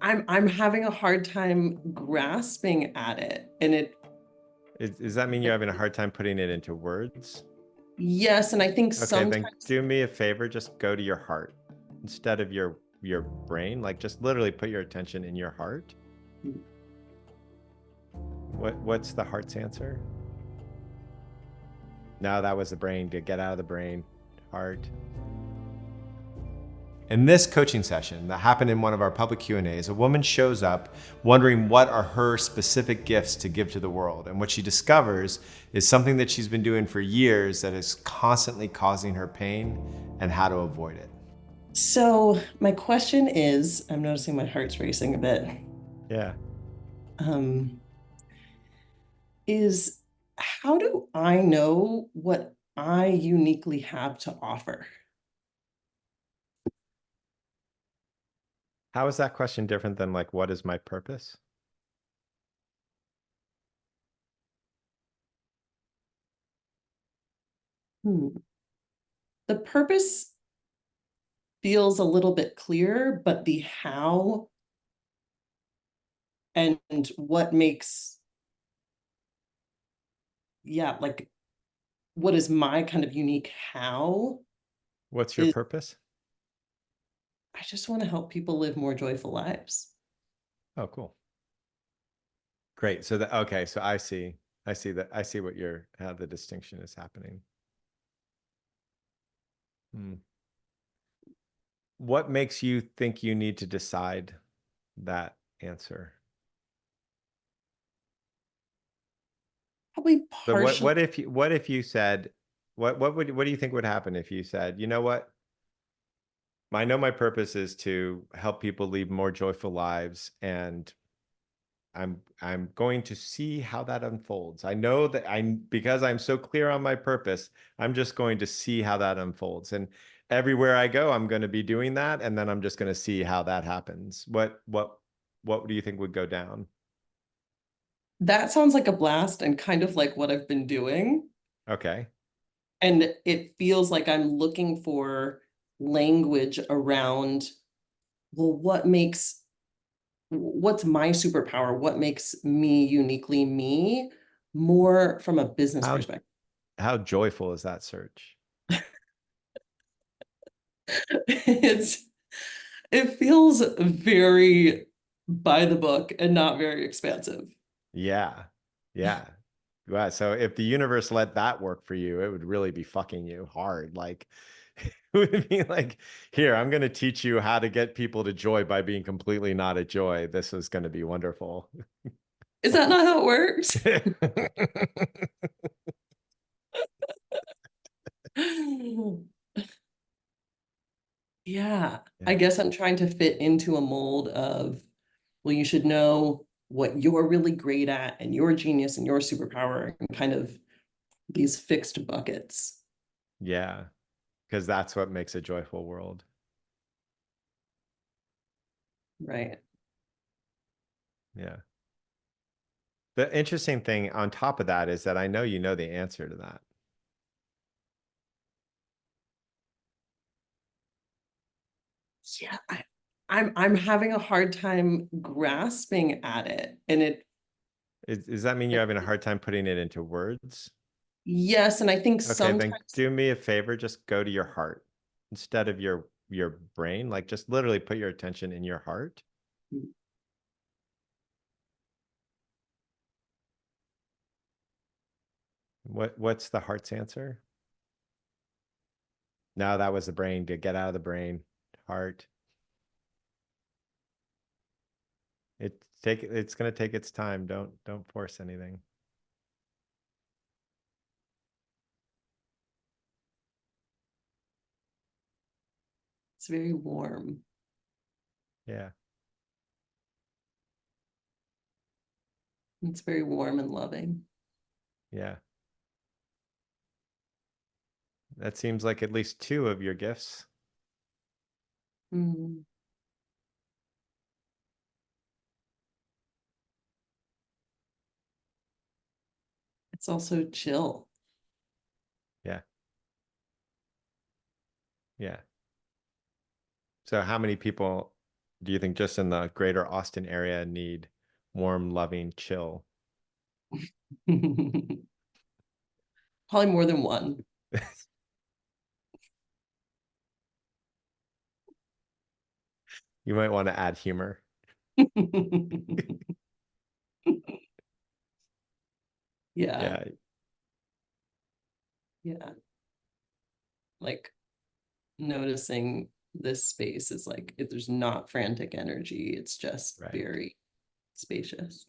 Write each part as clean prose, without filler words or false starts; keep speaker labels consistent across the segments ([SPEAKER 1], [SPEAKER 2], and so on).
[SPEAKER 1] I'm having a hard time grasping at it. And
[SPEAKER 2] Does that mean you're having a hard time putting it into words?
[SPEAKER 1] yes, and I think
[SPEAKER 2] Okay, then
[SPEAKER 1] sometimes
[SPEAKER 2] do me a favor, just go to your heart instead of your brain. Like just literally put your attention in your heart. What's the heart's answer? No, that was the brain. To get out of the brain. Heart. In this coaching session that happened in one of our public Q&As, a woman shows up wondering what are her specific gifts to give to the world. And what she discovers is something that she's been doing for years that is constantly causing her pain and how to avoid it.
[SPEAKER 1] so my question is, I'm noticing my heart's racing a bit.
[SPEAKER 2] Yeah.
[SPEAKER 1] Um, is how do I know what I uniquely have to offer?
[SPEAKER 2] How is that question different than like, what is my purpose?
[SPEAKER 1] Hmm. The purpose feels a little bit clearer, but the how and what makes, yeah, like what is my kind of unique how
[SPEAKER 2] What's your
[SPEAKER 1] is
[SPEAKER 2] purpose?
[SPEAKER 1] I just want to help people live more joyful lives.
[SPEAKER 2] Oh, cool. Great. So okay, so I see. I see what how the distinction is happening. Hmm. What makes you think you need to decide that answer?
[SPEAKER 1] Probably
[SPEAKER 2] So
[SPEAKER 1] partially.
[SPEAKER 2] what if you said what do you think would happen if you said, you know what? I know my purpose is to help people lead more joyful lives, and I'm going to see how that unfolds. I know that because I'm so clear on my purpose, I'm just going to see how that unfolds. And everywhere I go, I'm going to be doing that, and then I'm just going to see how that happens. What do you think would go down?
[SPEAKER 1] That sounds like a blast and kind of like what I've been doing.
[SPEAKER 2] Okay.
[SPEAKER 1] And it feels like I'm looking for language around, well, what's my superpower? What makes me uniquely me, more from a business
[SPEAKER 2] How
[SPEAKER 1] perspective.
[SPEAKER 2] how joyful is that search?
[SPEAKER 1] It's it feels very by the book and not very expansive.
[SPEAKER 2] Yeah. Yeah. Yeah. So if the universe let that work for you, it would really be fucking you hard. Like it would be like, here, I'm going to teach you how to get people to joy by being completely not a joy. This is going to be wonderful.
[SPEAKER 1] Is that not how it works? Yeah, I
[SPEAKER 2] Yeah.
[SPEAKER 1] guess I'm trying to fit into a mold of, well, you should know what you're really great at and your genius and your superpower and kind of these fixed buckets.
[SPEAKER 2] Yeah. Because that's what makes a joyful world.
[SPEAKER 1] Right.
[SPEAKER 2] Yeah. The interesting thing on top of that is that I know you know the answer to that.
[SPEAKER 1] Yeah, I'm having a hard time grasping at it. And
[SPEAKER 2] Does that mean you're having a hard time putting it into words?
[SPEAKER 1] yes, and I think
[SPEAKER 2] Okay, then
[SPEAKER 1] sometimes
[SPEAKER 2] do me a favor, just go to your heart instead of your brain. Like just literally put your attention in your heart. What's the heart's answer? No, that was the brain. To get out of the brain. Heart. It's gonna take its time. Don't force anything.
[SPEAKER 1] it's very warm.
[SPEAKER 2] Yeah.
[SPEAKER 1] It's very warm and loving.
[SPEAKER 2] Yeah. That seems like at least two of your gifts.
[SPEAKER 1] Mm. It's also chill.
[SPEAKER 2] Yeah. Yeah. So how many people do you think just in the greater Austin area need warm, loving, chill?
[SPEAKER 1] Probably more than one.
[SPEAKER 2] You might want to add humor.
[SPEAKER 1] Yeah,
[SPEAKER 2] Yeah,
[SPEAKER 1] yeah. Like noticing this space is like, if there's not frantic energy, it's just
[SPEAKER 2] right.
[SPEAKER 1] very spacious.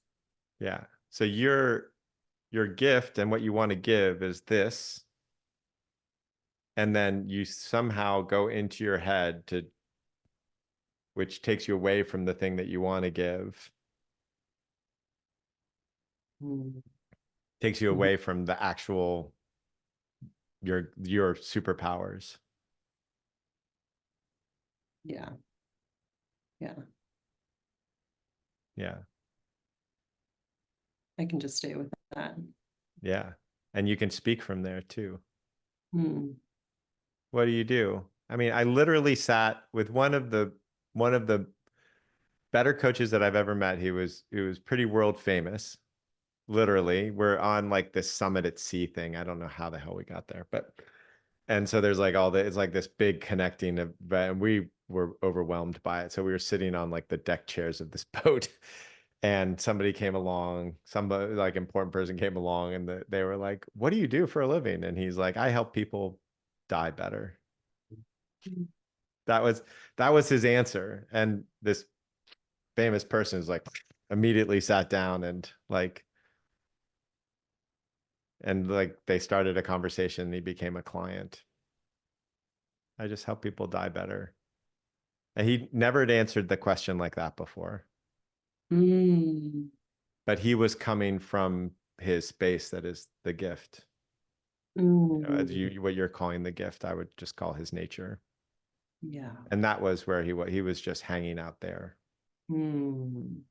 [SPEAKER 2] Yeah. So your gift and what you want to give is this, and then you somehow go into your head to, which takes you away from the thing that you want to give,
[SPEAKER 1] Mm.
[SPEAKER 2] takes you
[SPEAKER 1] Mhm.
[SPEAKER 2] away from the actual your superpowers.
[SPEAKER 1] Yeah, yeah.
[SPEAKER 2] Yeah.
[SPEAKER 1] I can just stay with that.
[SPEAKER 2] Yeah. And you can speak from there too.
[SPEAKER 1] Mm.
[SPEAKER 2] What do you do? I mean, I literally sat with one of the better coaches that I've ever met. He was pretty world famous. Literally, we're on like this summit at sea thing. I don't know how the hell we got there, but and so there's like it's like this big connecting event, and we were overwhelmed by it. So we were sitting on like the deck chairs of this boat, and somebody came along, somebody like important person came along, and they were like, "What do you do for a living?" And he's like, "I help people die better." That was that was his answer. And this famous person is like immediately sat down and they started a conversation and he became a client. I just help people die better. And he never had answered the question like that before.
[SPEAKER 1] Mm.
[SPEAKER 2] But he was coming from his space that is the gift. As
[SPEAKER 1] Mm.
[SPEAKER 2] what you're calling the gift, I would just call his nature.
[SPEAKER 1] Yeah.
[SPEAKER 2] And that was where he was just hanging out there.
[SPEAKER 1] Mm.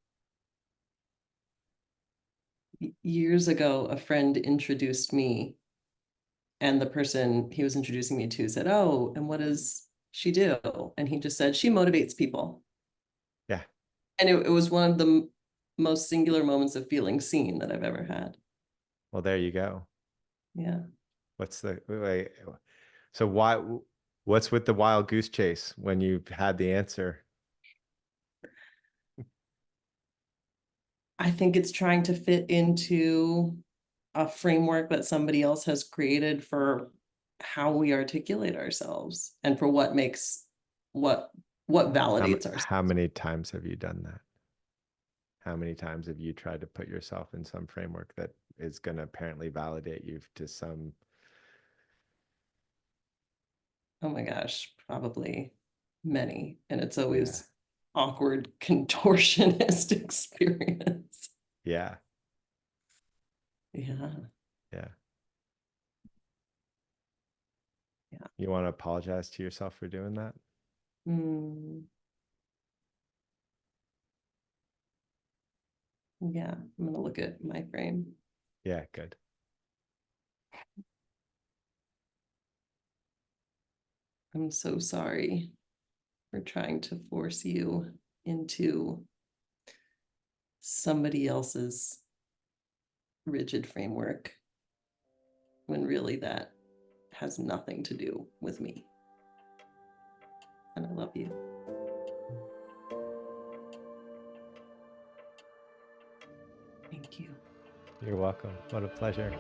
[SPEAKER 1] Years ago, a friend introduced me, and the person he was introducing me to said, "Oh, and what does she do?" And he just said, "She motivates people."
[SPEAKER 2] Yeah.
[SPEAKER 1] And it was one of the most singular moments of feeling seen that I've ever had.
[SPEAKER 2] Well, there you go.
[SPEAKER 1] Yeah.
[SPEAKER 2] What's the wait, so what's with the wild goose chase when you've had the answer?
[SPEAKER 1] I think it's trying to fit into a framework that somebody else has created for how we articulate ourselves and for what makes what validates
[SPEAKER 2] How
[SPEAKER 1] ourselves.
[SPEAKER 2] many times have you done that? How many times have you tried to put yourself in some framework that is going to apparently validate you to some?
[SPEAKER 1] Oh my gosh, probably many. And it's
[SPEAKER 2] Yeah.
[SPEAKER 1] always awkward contortionist experience.
[SPEAKER 2] Yeah.
[SPEAKER 1] Yeah.
[SPEAKER 2] Yeah.
[SPEAKER 1] Yeah.
[SPEAKER 2] You want to apologize to yourself for doing that?
[SPEAKER 1] Mm, yeah. I'm gonna look at my frame.
[SPEAKER 2] Yeah, good.
[SPEAKER 1] I'm so sorry for trying to force you into somebody else's rigid framework when really that has nothing to do with me. And I love you. Thank you.
[SPEAKER 2] You're welcome. What a pleasure.